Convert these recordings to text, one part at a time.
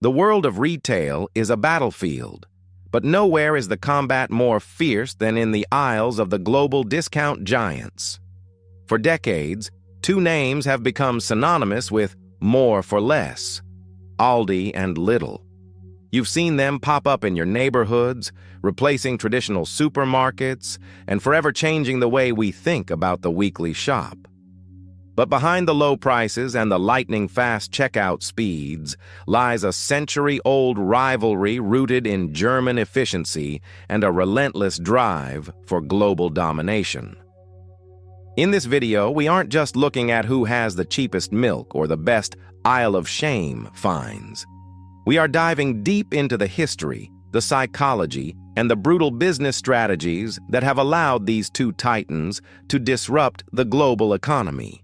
The world of retail is a battlefield, but nowhere is the combat more fierce than in the aisles of the global discount giants. For decades, two names have become synonymous with more for less: Aldi and Lidl. You've seen them pop up in your neighborhoods, replacing traditional supermarkets and forever changing the way we think about the weekly shop. But behind the low prices and the lightning-fast checkout speeds lies a century-old rivalry rooted in German efficiency and a relentless drive for global domination. In this video, we aren't just looking at who has the cheapest milk or the best Isle of Shame finds. We are diving deep into the history, the psychology, and the brutal business strategies that have allowed these two titans to disrupt the global economy.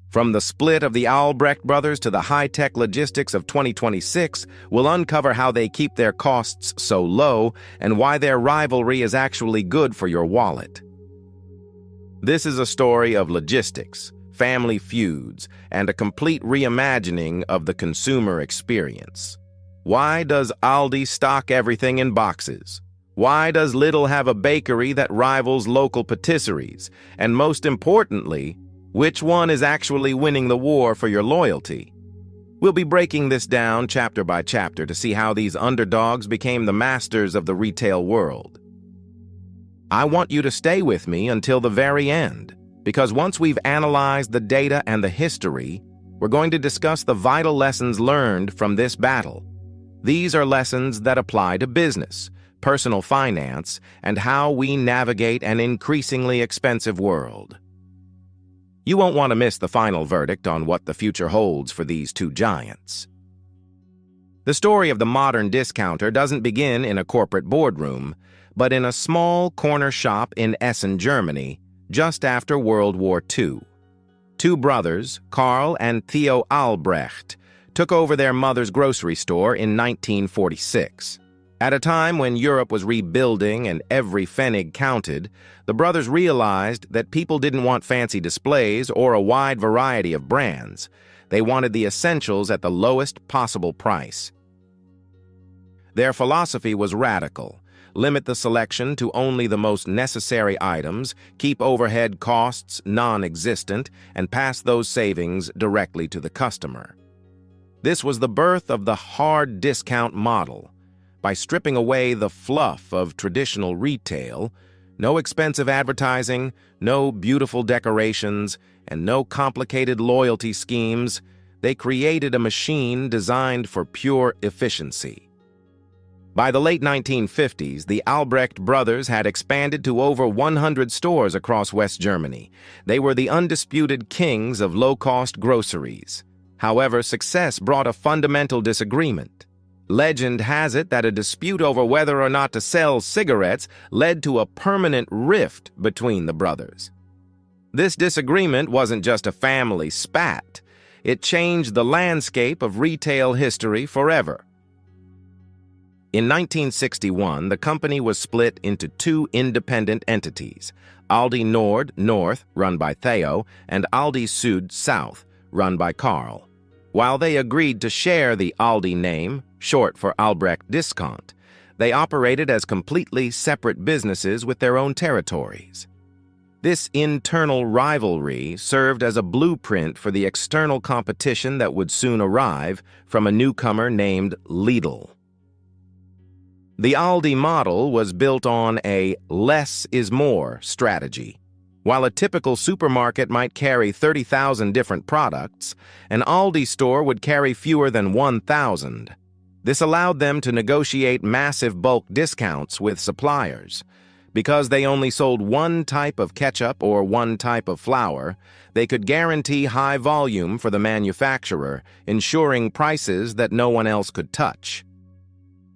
From the split of the Albrecht brothers to the high-tech logistics of 2026, we'll uncover how they keep their costs so low and why their rivalry is actually good for your wallet. This is a story of logistics, family feuds, and a complete reimagining of the consumer experience. Why does Aldi stock everything in boxes? Why does Lidl have a bakery that rivals local patisseries? And most importantly, which one is actually winning the war for your loyalty? We'll be breaking this down chapter by chapter to see how these underdogs became the masters of the retail world. I want you to stay with me until the very end, because once we've analyzed the data and the history, we're going to discuss the vital lessons learned from this battle. These are lessons that apply to business, personal finance, and how we navigate an increasingly expensive world. You won't want to miss the final verdict on what the future holds for these two giants. The story of the modern discounter doesn't begin in a corporate boardroom, but in a small corner shop in Essen, Germany, just after World War II. Two brothers, Karl and Theo Albrecht, took over their mother's grocery store in 1946. At a time when Europe was rebuilding and every pfennig counted, the brothers realized that people didn't want fancy displays or a wide variety of brands. They wanted the essentials at the lowest possible price. Their philosophy was radical: limit the selection to only the most necessary items, keep overhead costs non-existent, and pass those savings directly to the customer. This was the birth of the hard discount model. By stripping away the fluff of traditional retail, no expensive advertising, no beautiful decorations, and no complicated loyalty schemes, they created a machine designed for pure efficiency. By the late 1950s, the Albrecht brothers had expanded to over 100 stores across West Germany. They were the undisputed kings of low-cost groceries. However, success brought a fundamental disagreement. Legend has it that a dispute over whether or not to sell cigarettes led to a permanent rift between the brothers. This disagreement wasn't just a family spat. It changed the landscape of retail history forever. In 1961, the company was split into two independent entities: Aldi Nord, North, run by Theo, and Aldi Süd, South, run by Karl. While they agreed to share the Aldi name, short for Albrecht Discount, they operated as completely separate businesses with their own territories. This internal rivalry served as a blueprint for the external competition that would soon arrive from a newcomer named Lidl. The Aldi model was built on a less is more strategy. While a typical supermarket might carry 30,000 different products, an Aldi store would carry fewer than 1,000. This allowed them to negotiate massive bulk discounts with suppliers. Because they only sold one type of ketchup or one type of flour, they could guarantee high volume for the manufacturer, ensuring prices that no one else could touch.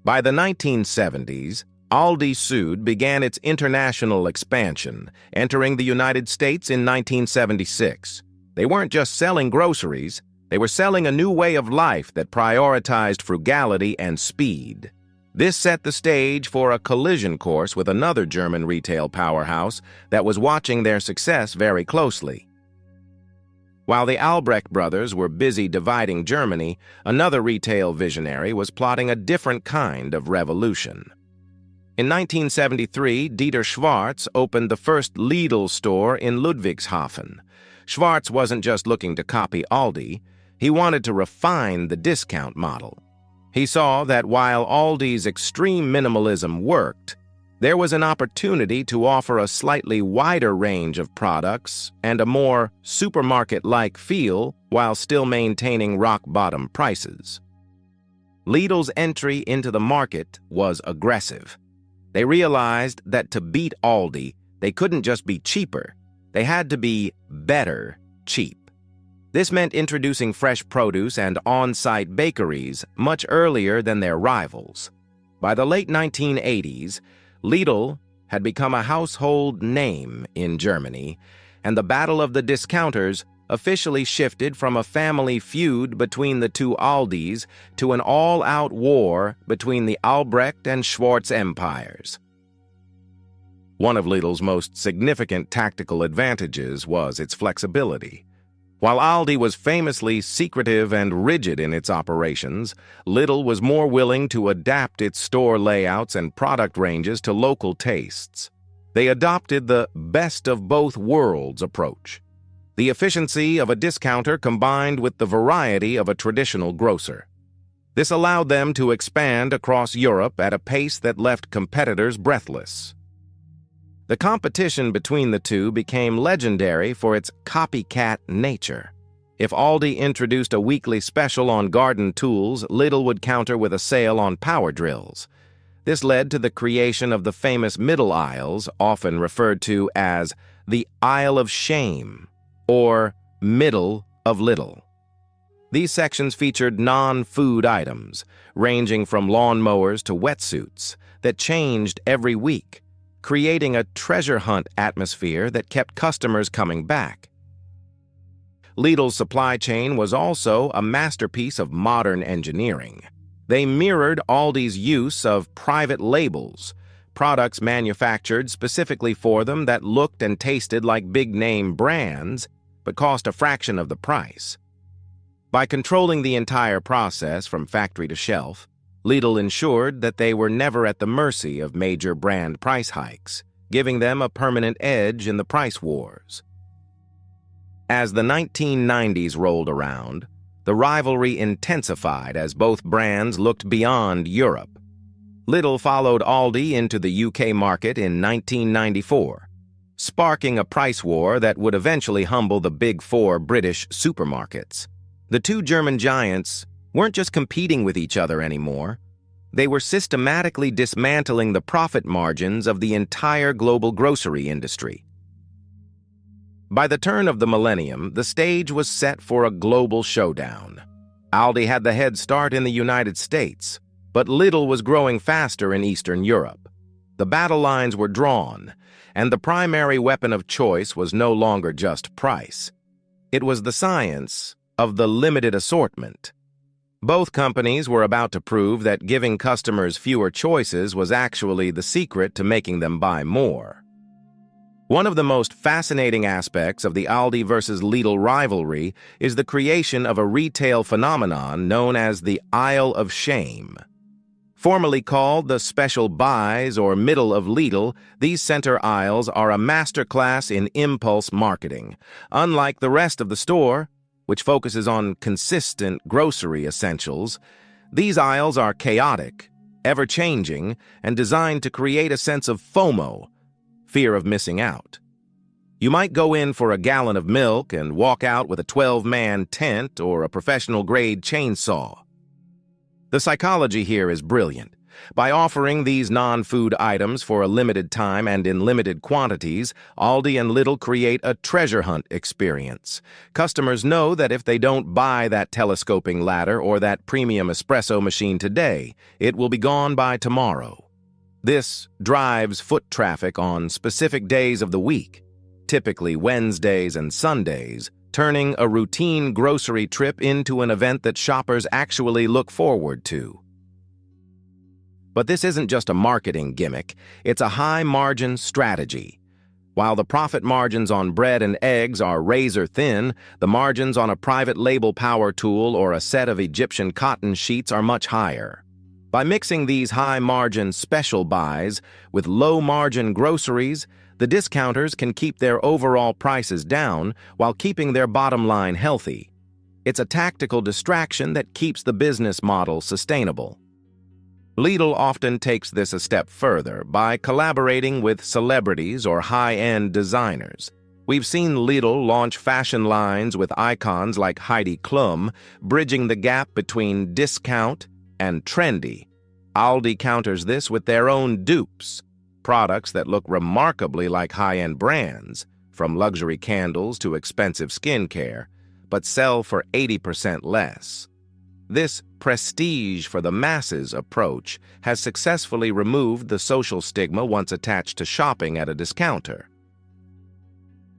By the 1970s, Aldi Süd began its international expansion, entering the United States in 1976. They weren't just selling groceries, they were selling a new way of life that prioritized frugality and speed. This set the stage for a collision course with another German retail powerhouse that was watching their success very closely. While the Albrecht brothers were busy dividing Germany, another retail visionary was plotting a different kind of revolution. In 1973, Dieter Schwarz opened the first Lidl store in Ludwigshafen. Schwarz wasn't just looking to copy Aldi, he wanted to refine the discount model. He saw that while Aldi's extreme minimalism worked, there was an opportunity to offer a slightly wider range of products and a more supermarket-like feel while still maintaining rock-bottom prices. Lidl's entry into the market was aggressive. They realized that to beat Aldi, they couldn't just be cheaper, they had to be better cheap. This meant introducing fresh produce and on-site bakeries much earlier than their rivals. By the late 1980s, Lidl had become a household name in Germany, and the battle of the discounters officially shifted from a family feud between the two Aldis to an all-out war between the Albrecht and Schwarz empires. One of Lidl's most significant tactical advantages was its flexibility. While Aldi was famously secretive and rigid in its operations, Lidl was more willing to adapt its store layouts and product ranges to local tastes. They adopted the best of both worlds approach. The efficiency of a discounter combined with the variety of a traditional grocer. This allowed them to expand across Europe at a pace that left competitors breathless. The competition between the two became legendary for its copycat nature. If Aldi introduced a weekly special on garden tools, Lidl would counter with a sale on power drills. This led to the creation of the famous middle aisles, often referred to as the Aisle of Shame, or Middle of Lidl. These sections featured non-food items, ranging from lawnmowers to wetsuits, that changed every week, creating a treasure hunt atmosphere that kept customers coming back. Lidl's supply chain was also a masterpiece of modern engineering. They mirrored Aldi's use of private labels, products manufactured specifically for them that looked and tasted like big-name brands, but cost a fraction of the price. By controlling the entire process from factory to shelf, Lidl ensured that they were never at the mercy of major brand price hikes, giving them a permanent edge in the price wars. As the 1990s rolled around, the rivalry intensified as both brands looked beyond Europe. Lidl followed Aldi into the UK market in 1994, sparking a price war that would eventually humble the Big Four British supermarkets. The two German giants weren't just competing with each other anymore. They were systematically dismantling the profit margins of the entire global grocery industry. By the turn of the millennium, the stage was set for a global showdown. Aldi had the head start in the United States, but Lidl was growing faster in Eastern Europe. The battle lines were drawn, and the primary weapon of choice was no longer just price. It was the science of the limited assortment. Both companies were about to prove that giving customers fewer choices was actually the secret to making them buy more. One of the most fascinating aspects of the Aldi versus Lidl rivalry is the creation of a retail phenomenon known as the Aisle of Shame. Formerly called the Special Buys or Middle of Lidl, these center aisles are a masterclass in impulse marketing. Unlike the rest of the store, which focuses on consistent grocery essentials, these aisles are chaotic, ever-changing, and designed to create a sense of FOMO, fear of missing out. You might go in for a gallon of milk and walk out with a 12-man tent or a professional-grade chainsaw. The psychology here is brilliant. By offering these non-food items for a limited time and in limited quantities, Aldi and Lidl create a treasure hunt experience. Customers know that if they don't buy that telescoping ladder or that premium espresso machine today, it will be gone by tomorrow. This drives foot traffic on specific days of the week, typically Wednesdays and Sundays, turning a routine grocery trip into an event that shoppers actually look forward to. But this isn't just a marketing gimmick, it's a high-margin strategy. While the profit margins on bread and eggs are razor thin, the margins on a private label power tool or a set of Egyptian cotton sheets are much higher. By mixing these high-margin special buys with low-margin groceries, the discounters can keep their overall prices down while keeping their bottom line healthy. It's a tactical distraction that keeps the business model sustainable. Lidl often takes this a step further by collaborating with celebrities or high-end designers. We've seen Lidl launch fashion lines with icons like Heidi Klum, bridging the gap between discount and trendy. Aldi counters this with their own dupes, products that look remarkably like high-end brands, from luxury candles to expensive skincare, but sell for 80% less. This prestige for the masses approach has successfully removed the social stigma once attached to shopping at a discounter.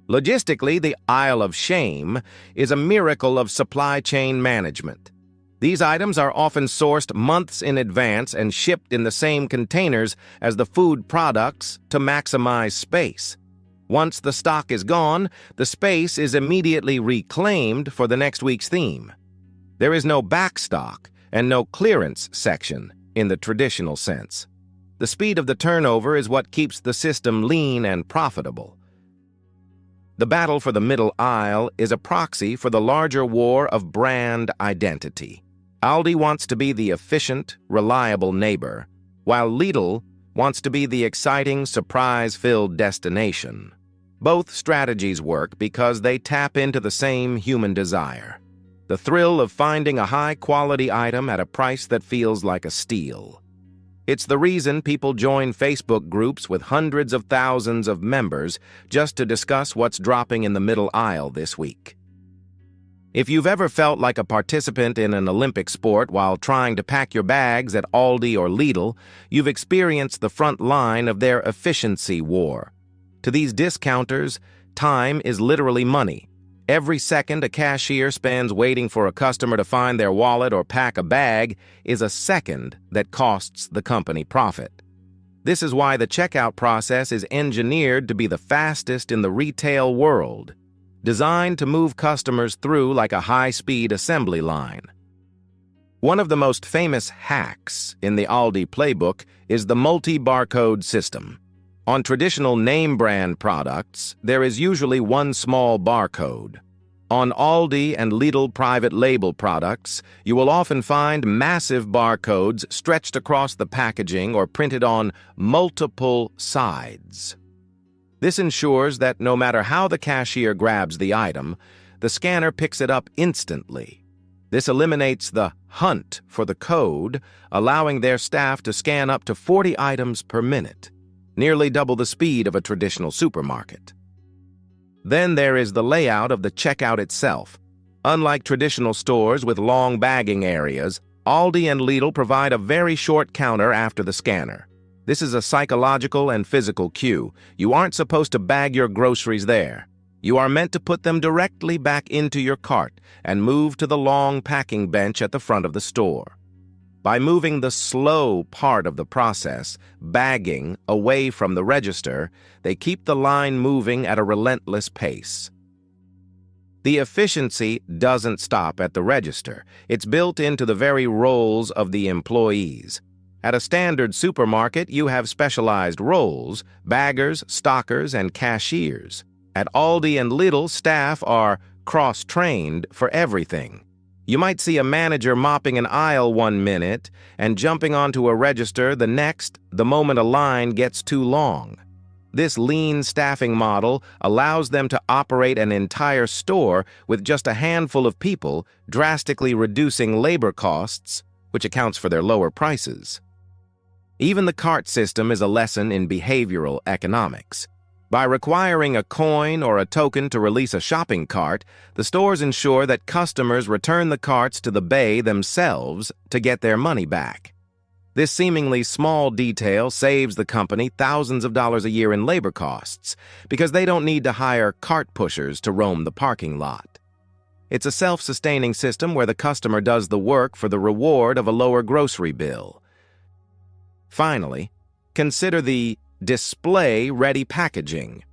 Logistically, the aisle of shame is a miracle of supply chain management. These items are often sourced months in advance and shipped in the same containers as the food products to maximize space. Once the stock is gone, the space is immediately reclaimed for the next week's theme. There is no backstock and no clearance section in the traditional sense. The speed of the turnover is what keeps the system lean and profitable. The battle for the middle aisle is a proxy for the larger war of brand identity. Aldi wants to be the efficient, reliable neighbor, while Lidl wants to be the exciting, surprise-filled destination. Both strategies work because they tap into the same human desire: the thrill of finding a high-quality item at a price that feels like a steal. It's the reason people join Facebook groups with hundreds of thousands of members just to discuss what's dropping in the middle aisle this week. If you've ever felt like a participant in an Olympic sport while trying to pack your bags at Aldi or Lidl, you've experienced the front line of their efficiency war. To these discounters, time is literally money. Every second a cashier spends waiting for a customer to find their wallet or pack a bag is a second that costs the company profit. This is why the checkout process is engineered to be the fastest in the retail world, designed to move customers through like a high-speed assembly line. One of the most famous hacks in the Aldi playbook is the multi-barcode system. On traditional name-brand products, there is usually one small barcode. On Aldi and Lidl private label products, you will often find massive barcodes stretched across the packaging or printed on multiple sides. This ensures that no matter how the cashier grabs the item, the scanner picks it up instantly. This eliminates the hunt for the code, allowing their staff to scan up to 40 items per minute, nearly double the speed of a traditional supermarket. Then there is the layout of the checkout itself. Unlike traditional stores with long bagging areas, Aldi and Lidl provide a very short counter after the scanner. This is a psychological and physical cue. You aren't supposed to bag your groceries there. You are meant to put them directly back into your cart and move to the long packing bench at the front of the store. By moving the slow part of the process, bagging, away from the register, they keep the line moving at a relentless pace. The efficiency doesn't stop at the register. It's built into the very roles of the employees. At a standard supermarket, you have specialized roles: baggers, stockers, and cashiers. At Aldi and Lidl, staff are cross-trained for everything. You might see a manager mopping an aisle one minute and jumping onto a register the next the moment a line gets too long. This lean staffing model allows them to operate an entire store with just a handful of people, drastically reducing labor costs, which accounts for their lower prices. Even the cart system is a lesson in behavioral economics. By requiring a coin or a token to release a shopping cart, the stores ensure that customers return the carts to the bay themselves to get their money back. This seemingly small detail saves the company thousands of dollars a year in labor costs because they don't need to hire cart pushers to roam the parking lot. It's a self-sustaining system where the customer does the work for the reward of a lower grocery bill. Finally, consider the display-ready packaging.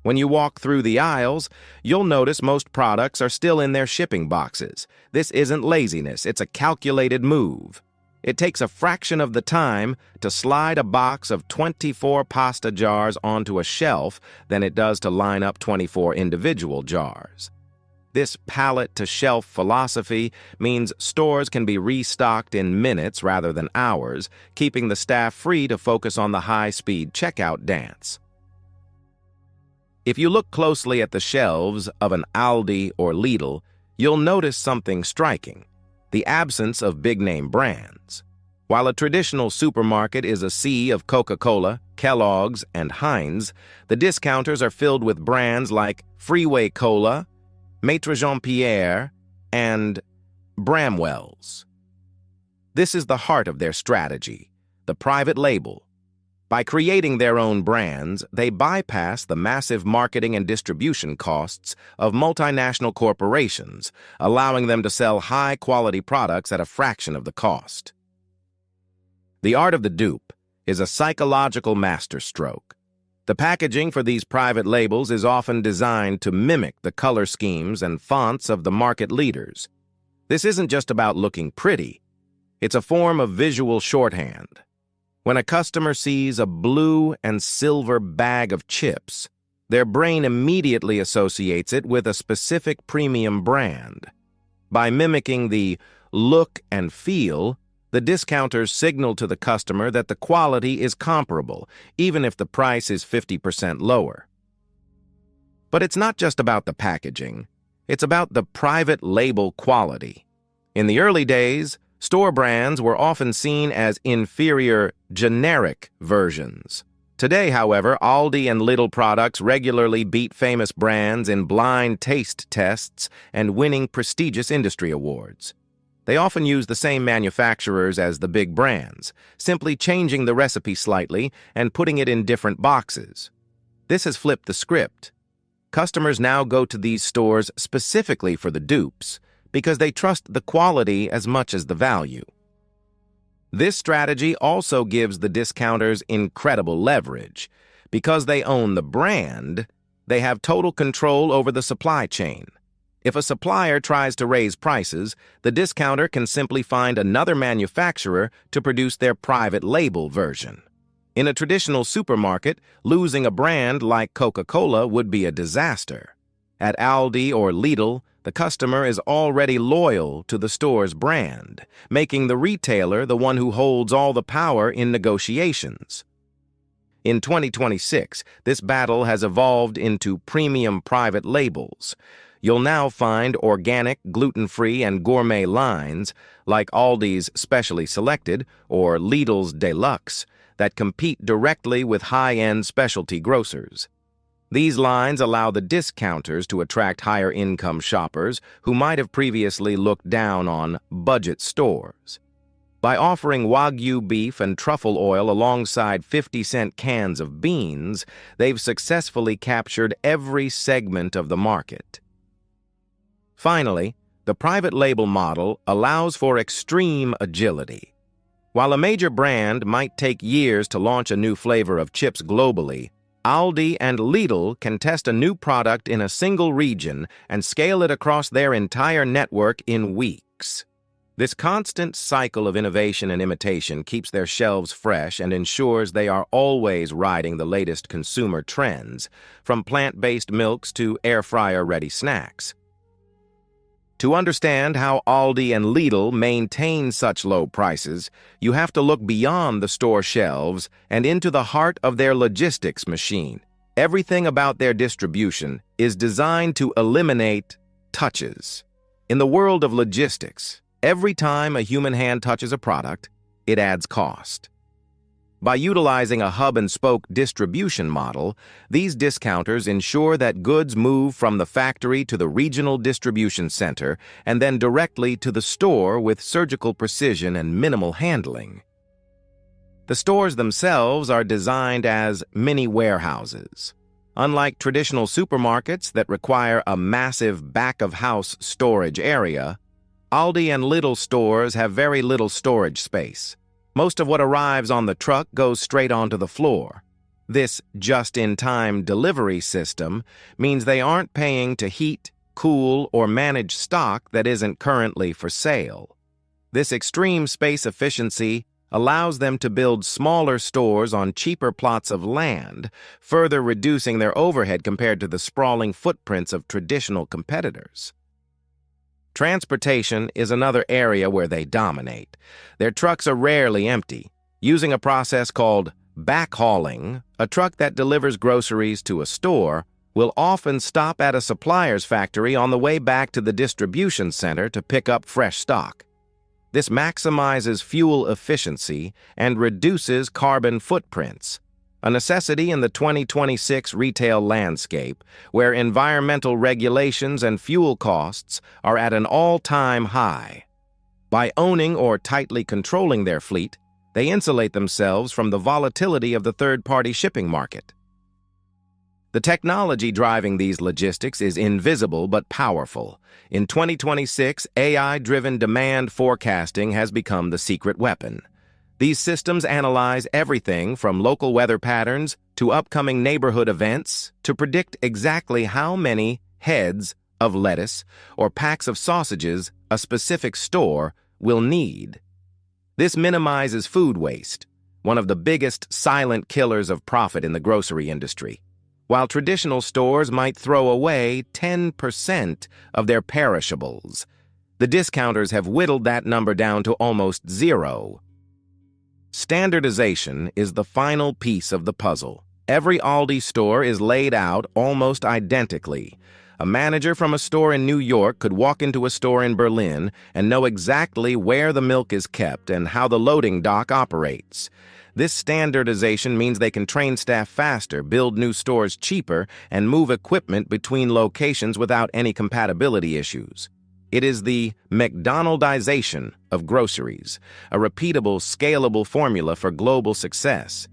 When you walk through the aisles, you'll notice most products are still in their shipping boxes. This isn't laziness, it's a calculated move. It takes a fraction of the time to slide a box of 24 pasta jars onto a shelf than it does to line up 24 individual jars. This pallet-to-shelf philosophy means stores can be restocked in minutes rather than hours, keeping the staff free to focus on the high-speed checkout dance. If you look closely at the shelves of an Aldi or Lidl, you'll notice something striking: the absence of big-name brands. While a traditional supermarket is a sea of Coca-Cola, Kellogg's, and Heinz, the discounters are filled with brands like Freeway Cola, Maître Jean-Pierre, and Bramwell's. This is the heart of their strategy, the private label. By creating their own brands, they bypass the massive marketing and distribution costs of multinational corporations, allowing them to sell high-quality products at a fraction of the cost. The art of the dupe is a psychological masterstroke. The packaging for these private labels is often designed to mimic the color schemes and fonts of the market leaders. This isn't just about looking pretty. It's a form of visual shorthand. When a customer sees a blue and silver bag of chips, their brain immediately associates it with a specific premium brand. By mimicking the look and feel, the discounters signal to the customer that the quality is comparable, even if the price is 50% lower. But it's not just about the packaging. It's about the private label quality. In the early days, store brands were often seen as inferior, generic versions. Today, however, Aldi and Lidl products regularly beat famous brands in blind taste tests and winning prestigious industry awards. They often use the same manufacturers as the big brands, simply changing the recipe slightly and putting it in different boxes. This has flipped the script. Customers now go to these stores specifically for the dupes, because they trust the quality as much as the value. This strategy also gives the discounters incredible leverage. Because they own the brand, they have total control over the supply chain. If a supplier tries to raise prices, the discounter can simply find another manufacturer to produce their private label version. In a traditional supermarket, losing a brand like Coca-Cola would be a disaster. At Aldi or Lidl, the customer is already loyal to the store's brand, making the retailer the one who holds all the power in negotiations. In 2026, this battle has evolved into premium private labels. You'll now find organic, gluten-free, and gourmet lines, like Aldi's Specially Selected or Lidl's Deluxe, that compete directly with high-end specialty grocers. These lines allow the discounters to attract higher-income shoppers who might have previously looked down on budget stores. By offering Wagyu beef and truffle oil alongside 50-cent cans of beans, they've successfully captured every segment of the market. Finally, the private label model allows for extreme agility. While a major brand might take years to launch a new flavor of chips globally, Aldi and Lidl can test a new product in a single region and scale it across their entire network in weeks. This constant cycle of innovation and imitation keeps their shelves fresh and ensures they are always riding the latest consumer trends, from plant-based milks to air-fryer-ready snacks. To understand how Aldi and Lidl maintain such low prices, you have to look beyond the store shelves and into the heart of their logistics machine. Everything about their distribution is designed to eliminate touches. In the world of logistics, every time a human hand touches a product, it adds cost. By utilizing a hub-and-spoke distribution model, these discounters ensure that goods move from the factory to the regional distribution center and then directly to the store with surgical precision and minimal handling. The stores themselves are designed as mini warehouses. Unlike traditional supermarkets that require a massive back-of-house storage area, Aldi and Lidl stores have very little storage space. Most of what arrives on the truck goes straight onto the floor. This just-in-time delivery system means they aren't paying to heat, cool, or manage stock that isn't currently for sale. This extreme space efficiency allows them to build smaller stores on cheaper plots of land, further reducing their overhead compared to the sprawling footprints of traditional competitors. Transportation is another area where they dominate. Their trucks are rarely empty. Using a process called backhauling, a truck that delivers groceries to a store will often stop at a supplier's factory on the way back to the distribution center to pick up fresh stock. This maximizes fuel efficiency and reduces carbon footprints, a necessity in the 2026 retail landscape where environmental regulations and fuel costs are at an all-time high. By owning or tightly controlling their fleet, they insulate themselves from the volatility of the third-party shipping market. The technology driving these logistics is invisible but powerful. In 2026, AI-driven demand forecasting has become the secret weapon. These systems analyze everything from local weather patterns to upcoming neighborhood events to predict exactly how many heads of lettuce or packs of sausages a specific store will need. This minimizes food waste, one of the biggest silent killers of profit in the grocery industry. While traditional stores might throw away 10% of their perishables, the discounters have whittled that number down to almost zero. Standardization is the final piece of the puzzle. Every Aldi store is laid out almost identically. A manager from a store in New York could walk into a store in Berlin and know exactly where the milk is kept and how the loading dock operates. This standardization means they can train staff faster, build new stores cheaper, and move equipment between locations without any compatibility issues. It is the McDonaldization of groceries, a repeatable, scalable formula for global success.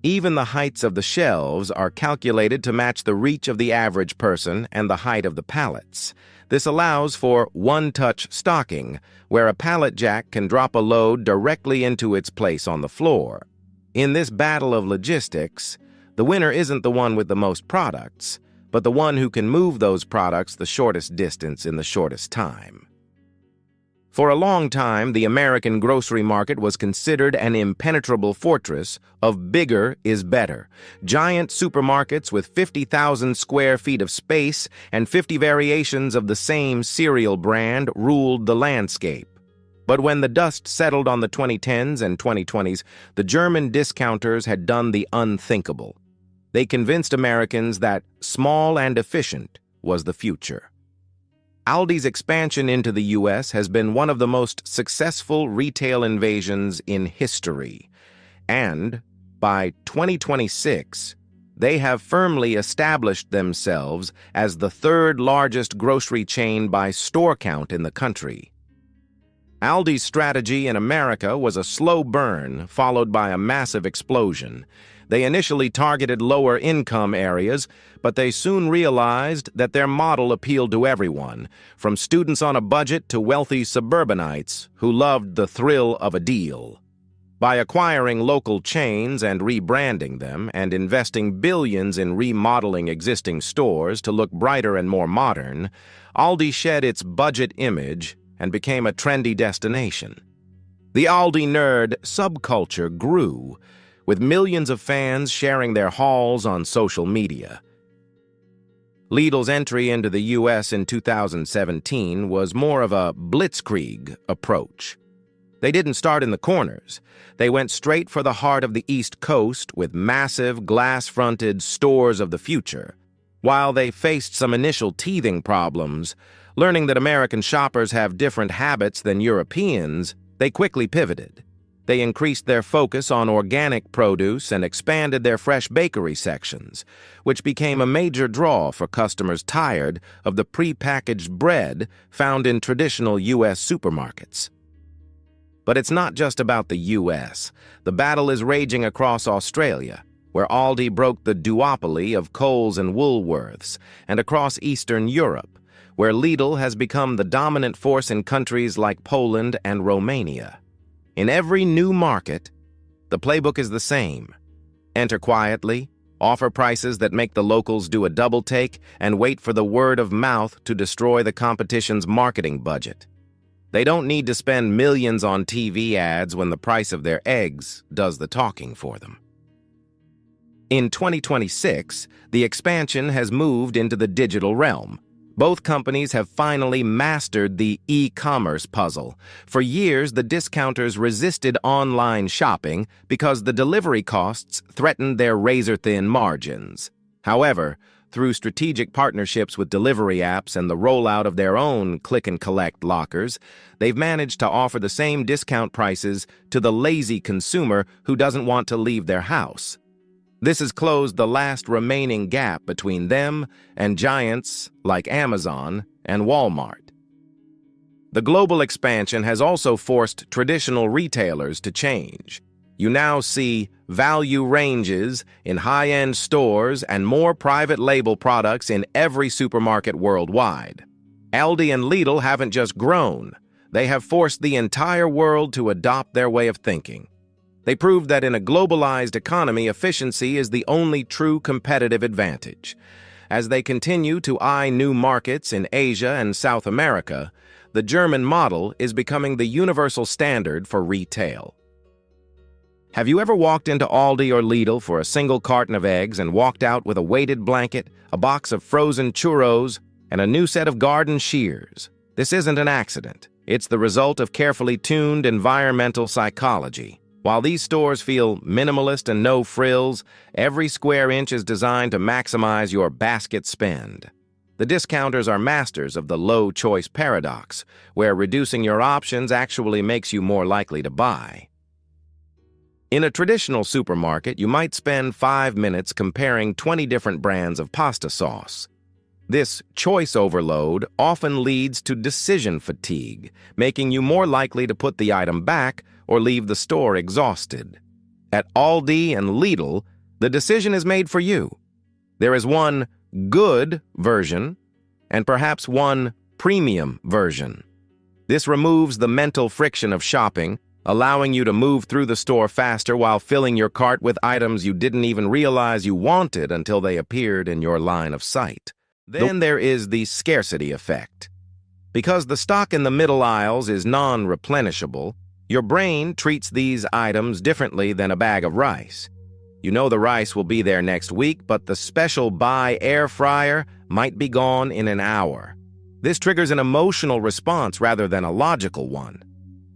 Even the heights of the shelves are calculated to match the reach of the average person and the height of the pallets. This allows for one-touch stocking, where a pallet jack can drop a load directly into its place on the floor. In this battle of logistics, the winner isn't the one with the most products, but the one who can move those products the shortest distance in the shortest time. For a long time, the American grocery market was considered an impenetrable fortress of bigger is better. Giant supermarkets with 50,000 square feet of space and 50 variations of the same cereal brand ruled the landscape. But when the dust settled on the 2010s and 2020s, the German discounters had done the unthinkable. They convinced Americans that small and efficient was the future. Aldi's expansion into the U.S. has been one of the most successful retail invasions in history. And by 2026, they have firmly established themselves as the third largest grocery chain by store count in the country. Aldi's strategy in America was a slow burn followed by a massive explosion. They initially targeted lower-income areas, but they soon realized that their model appealed to everyone, from students on a budget to wealthy suburbanites who loved the thrill of a deal. By acquiring local chains and rebranding them and investing billions in remodeling existing stores to look brighter and more modern, Aldi shed its budget image and became a trendy destination. The Aldi Nerd subculture grew, with millions of fans sharing their hauls on social media. Lidl's entry into the U.S. in 2017 was more of a blitzkrieg approach. They didn't start in the corners. They went straight for the heart of the East Coast with massive, glass-fronted stores of the future. While they faced some initial teething problems, learning that American shoppers have different habits than Europeans, they quickly pivoted. They increased their focus on organic produce and expanded their fresh bakery sections, which became a major draw for customers tired of the pre-packaged bread found in traditional U.S. supermarkets. But it's not just about the U.S. The battle is raging across Australia, where Aldi broke the duopoly of Coles and Woolworths, and across Eastern Europe, where Lidl has become the dominant force in countries like Poland and Romania. In every new market, the playbook is the same. enter quietly, offer prices that make the locals do a double take, and wait for the word of mouth to destroy the competition's marketing budget. They don't need to spend millions on TV ads when the price of their eggs does the talking for them. In 2026, the expansion has moved into the digital realm. Both companies have finally mastered the e-commerce puzzle. For years, the discounters resisted online shopping because the delivery costs threatened their razor-thin margins. However, through strategic partnerships with delivery apps and the rollout of their own click-and-collect lockers, they've managed to offer the same discount prices to the lazy consumer who doesn't want to leave their house. This has closed the last remaining gap between them and giants like Amazon and Walmart. The global expansion has also forced traditional retailers to change. You now see value ranges in high-end stores and more private label products in every supermarket worldwide. Aldi and Lidl haven't just grown, they have forced the entire world to adopt their way of thinking. They proved that in a globalized economy, efficiency is the only true competitive advantage. As they continue to eye new markets in Asia and South America, the German model is becoming the universal standard for retail. Have you ever walked into Aldi or Lidl for a single carton of eggs and walked out with a weighted blanket, a box of frozen churros, and a new set of garden shears? This isn't an accident. It's the result of carefully tuned environmental psychology. While these stores feel minimalist and no frills, every square inch is designed to maximize your basket spend. The discounters are masters of the low-choice paradox, where reducing your options actually makes you more likely to buy. In a traditional supermarket, you might spend 5 minutes comparing 20 different brands of pasta sauce. This choice overload often leads to decision fatigue, making you more likely to put the item back or leave the store exhausted. At Aldi and Lidl, the decision is made for you. There is one good version and perhaps one premium version. This removes the mental friction of shopping, allowing you to move through the store faster while filling your cart with items you didn't even realize you wanted until they appeared in your line of sight. Then there is the scarcity effect. Because the stock in the middle aisles is non-replenishable, your brain treats these items differently than a bag of rice. You know the rice will be there next week, but the special buy air fryer might be gone in an hour. This triggers an emotional response rather than a logical one.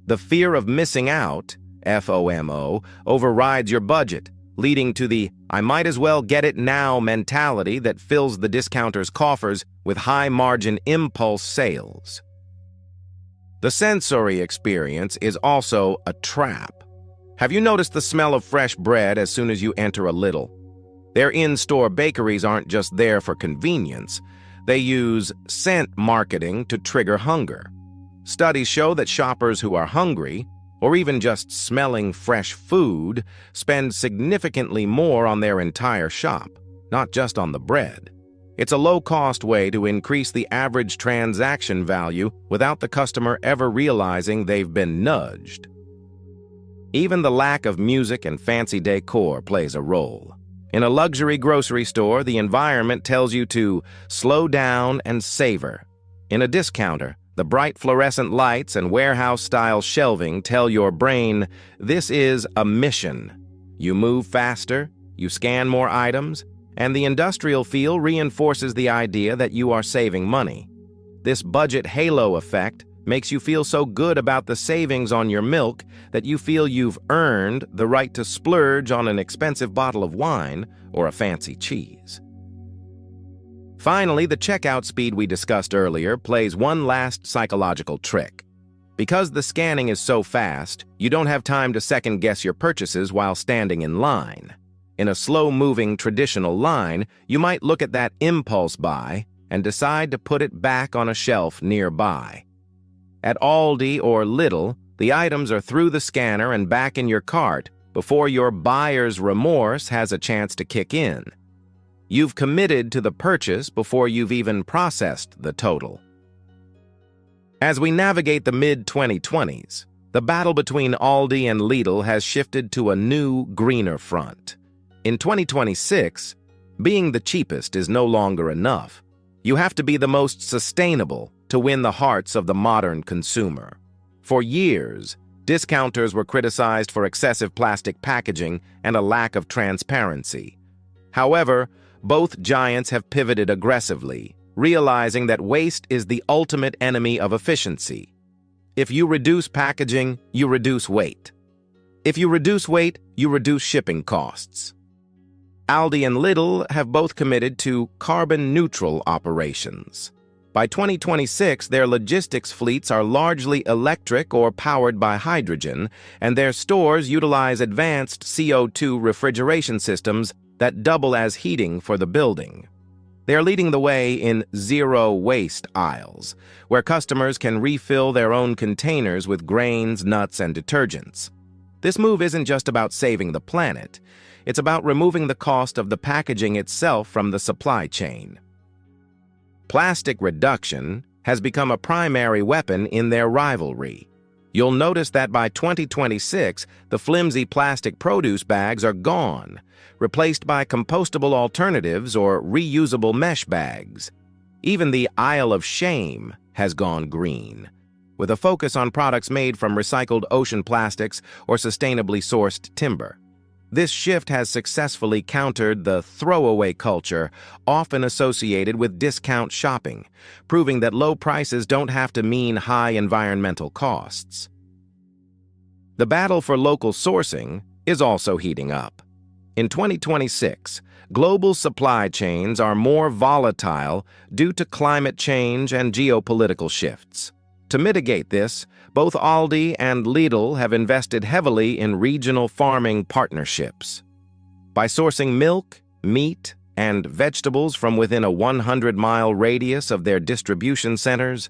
The fear of missing out, FOMO, overrides your budget, leading to the "I might as well get it now" mentality that fills the discounter's coffers with high-margin impulse sales. The sensory experience is also a trap. Have you noticed the smell of fresh bread as soon as you enter a Lidl? Their in-store bakeries aren't just there for convenience. They use scent marketing to trigger hunger. Studies show that shoppers who are hungry, or even just smelling fresh food, spend significantly more on their entire shop, not just on the bread. It's a low-cost way to increase the average transaction value without the customer ever realizing they've been nudged. Even the lack of music and fancy decor plays a role. In a luxury grocery store, the environment tells you to slow down and savor. In a discounter, the bright fluorescent lights and warehouse-style shelving tell your brain, this is a mission. You move faster, you scan more items, and the industrial feel reinforces the idea that you are saving money. This budget halo effect makes you feel so good about the savings on your milk that you feel you've earned the right to splurge on an expensive bottle of wine or a fancy cheese. Finally, the checkout speed we discussed earlier plays one last psychological trick. Because the scanning is so fast, you don't have time to second-guess your purchases while standing in line. In a slow-moving traditional line, you might look at that impulse buy and decide to put it back on a shelf nearby. At Aldi or Lidl, the items are through the scanner and back in your cart before your buyer's remorse has a chance to kick in. You've committed to the purchase before you've even processed the total. As we navigate the mid-2020s, the battle between Aldi and Lidl has shifted to a new, greener front. In 2026, being the cheapest is no longer enough. You have to be the most sustainable to win the hearts of the modern consumer. For years, discounters were criticized for excessive plastic packaging and a lack of transparency. However, both giants have pivoted aggressively, realizing that waste is the ultimate enemy of efficiency. If you reduce packaging, you reduce weight. If you reduce weight, you reduce shipping costs. Aldi and Lidl have both committed to carbon-neutral operations. By 2026, their logistics fleets are largely electric or powered by hydrogen, and their stores utilize advanced CO2 refrigeration systems that double as heating for the building. They are leading the way in zero-waste aisles, where customers can refill their own containers with grains, nuts, and detergents. This move isn't just about saving the planet. It's about removing the cost of the packaging itself from the supply chain. Plastic reduction has become a primary weapon in their rivalry. You'll notice that by 2026, the flimsy plastic produce bags are gone, replaced by compostable alternatives or reusable mesh bags. Even the aisle of shame has gone green, with a focus on products made from recycled ocean plastics or sustainably sourced timber. This shift has successfully countered the throwaway culture often associated with discount shopping, proving that low prices don't have to mean high environmental costs. The battle for local sourcing is also heating up. In 2026, global supply chains are more volatile due to climate change and geopolitical shifts. To mitigate this, both Aldi and Lidl have invested heavily in regional farming partnerships. By sourcing milk, meat, and vegetables from within a 100-mile radius of their distribution centers,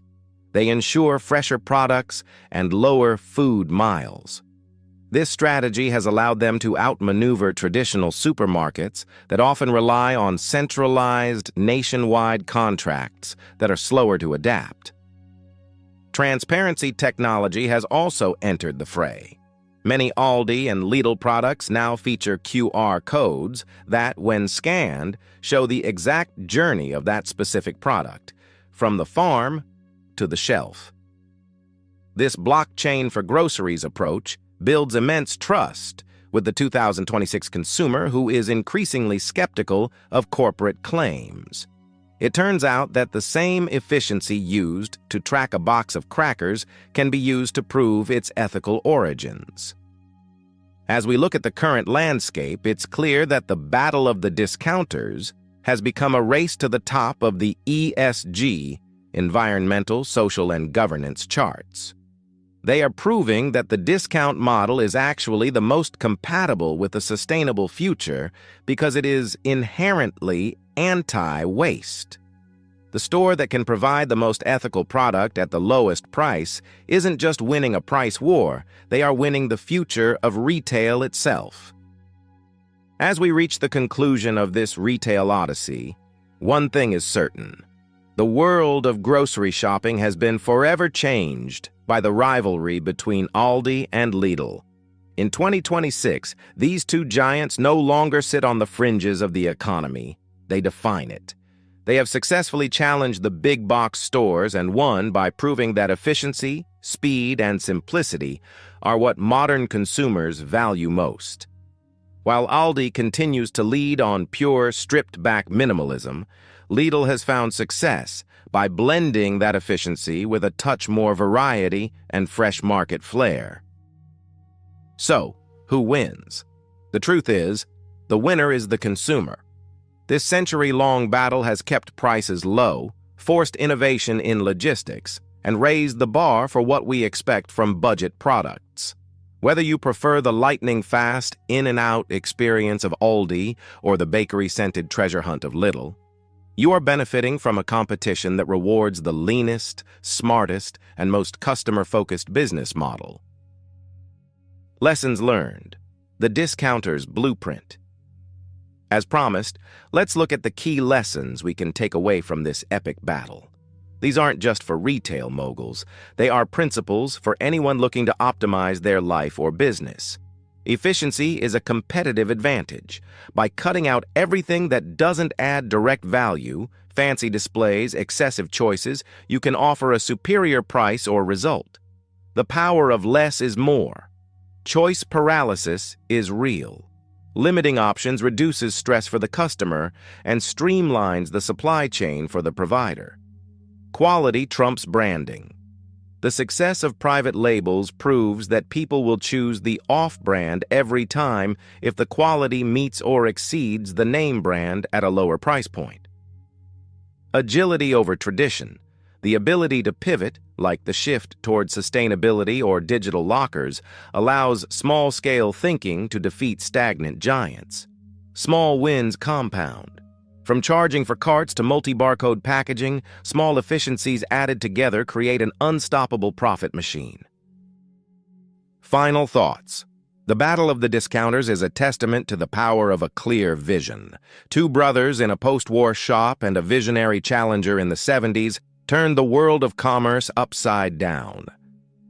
they ensure fresher products and lower food miles. This strategy has allowed them to outmaneuver traditional supermarkets that often rely on centralized, nationwide contracts that are slower to adapt. Transparency technology has also entered the fray. Many Aldi and Lidl products now feature QR codes that, when scanned, show the exact journey of that specific product, from the farm to the shelf. This blockchain for groceries approach builds immense trust with the 2026 consumer who is increasingly skeptical of corporate claims. It turns out that the same efficiency used to track a box of crackers can be used to prove its ethical origins. As we look at the current landscape, it's clear that the battle of the discounters has become a race to the top of the ESG, environmental, social, and governance charts. They are proving that the discount model is actually the most compatible with a sustainable future because it is inherently anti-waste. The store that can provide the most ethical product at the lowest price isn't just winning a price war, they are winning the future of retail itself. As we reach the conclusion of this retail odyssey, one thing is certain. The world of grocery shopping has been forever changed by the rivalry between Aldi and Lidl. In 2026, these two giants no longer sit on the fringes of the economy. They define it. They have successfully challenged the big box stores and won by proving that efficiency, speed, and simplicity are what modern consumers value most. While Aldi continues to lead on pure, stripped-back minimalism, Lidl has found success by blending that efficiency with a touch more variety and fresh market flair. So, who wins? The truth is, the winner is the consumer. This century-long battle has kept prices low, forced innovation in logistics, and raised the bar for what we expect from budget products. Whether you prefer the lightning-fast, in-and-out experience of Aldi or the bakery-scented treasure hunt of Lidl, you are benefiting from a competition that rewards the leanest, smartest, and most customer-focused business model. Lessons learned. The discounter's blueprint. As promised, let's look at the key lessons we can take away from this epic battle. These aren't just for retail moguls. They are principles for anyone looking to optimize their life or business. Efficiency is a competitive advantage. By cutting out everything that doesn't add direct value, fancy displays, excessive choices, you can offer a superior price or result. The power of less is more. Choice paralysis is real. Limiting options reduces stress for the customer and streamlines the supply chain for the provider. Quality trumps branding. The success of private labels proves that people will choose the off-brand every time if the quality meets or exceeds the name brand at a lower price point. Agility over tradition. The ability to pivot, like the shift toward sustainability or digital lockers, allows small-scale thinking to defeat stagnant giants. Small wins compound. From charging for carts to multi-barcode packaging, small efficiencies added together create an unstoppable profit machine. Final thoughts. The battle of the discounters is a testament to the power of a clear vision. Two brothers in a post-war shop and a visionary challenger in the 70s turned the world of commerce upside down.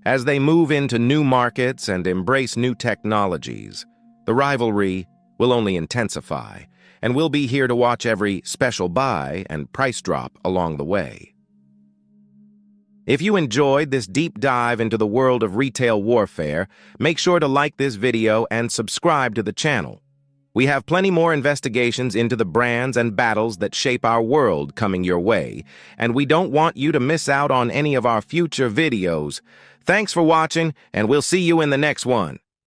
As they move into new markets and embrace new technologies, the rivalry will only intensify, and we'll be here to watch every special buy and price drop along the way. If you enjoyed this deep dive into the world of retail warfare, make sure to like this video and subscribe to the channel. We have plenty more investigations into the brands and battles that shape our world coming your way, and we don't want you to miss out on any of our future videos. Thanks for watching, and we'll see you in the next one.